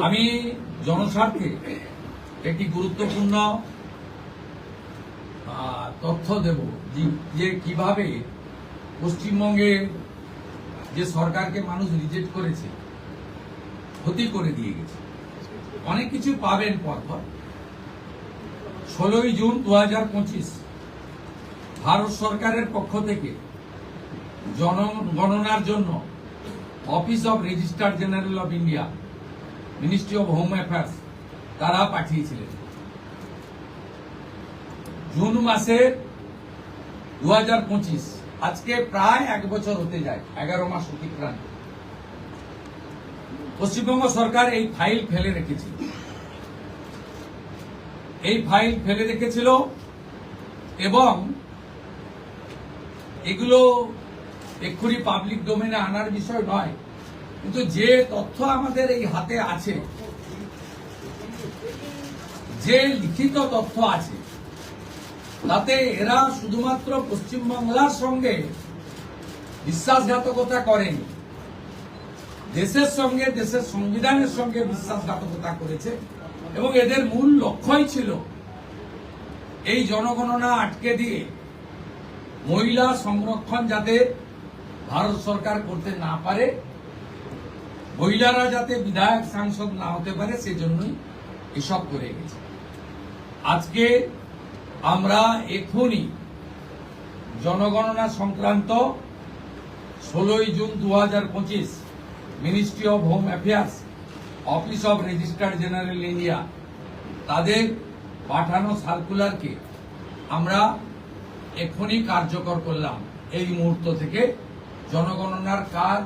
আমি জনস্বার্থে একটি গুরুত্বপূর্ণ তথ্য দেব যে কিভাবে পশ্চিমবঙ্গে যে সরকারকে মানুষ রিজেক্ট করেছে, ক্ষতি করে দিয়ে গেছে। অনেক কিছু পাবেন পরপর। 16ই জুন 2025 ভারত সরকারের পক্ষ থেকে জনগণনার জন্য office of registrar general of India, ministry of home affairs তারা পাঠিয়েছিলেন। জুন মাসে 2025, আজকে প্রায় 1 বছর হতে যায়, 11 মাস অতিক্রান্ত। পশ্চিমবঙ্গ সরকার এই ফাইল ফেলে রেখেছিল এবং এগুলো এক্ষুনি পাবলিক ডোমেনে আনার বিষয় নয়, কিন্তু যে তথ্য আমাদের এই হাতে আছে, যে লিখিত তথ্য আছে, তাতে এরা শুধুমাত্র পশ্চিমবাংলার সঙ্গে বিশ্বাসঘাতকতা করেনি, দেশের সঙ্গে, দেশের সংবিধানের সঙ্গে বিশ্বাসঘাতকতা করেছে। এবং এদের মূল লক্ষ্যই ছিল এই জনগণনা আটকে দিয়ে মহিলা সংরক্ষণ যাতে ভারত সরকার করতে না পারে, মহিলারা যাতে বিধায়ক সাংসদ না হতে পারে, সেজন্যই এসব করে গেছে। আজকে আমরা এখনই জনগণনা সংক্রান্ত 16ই June 2025 ministry of home affairs, office of registrar general India তাদের পাঠানো সার্কুলারকে আমরা এখনই কার্যকর করলাম। এই মুহূর্ত থেকে জনগণনার কাজ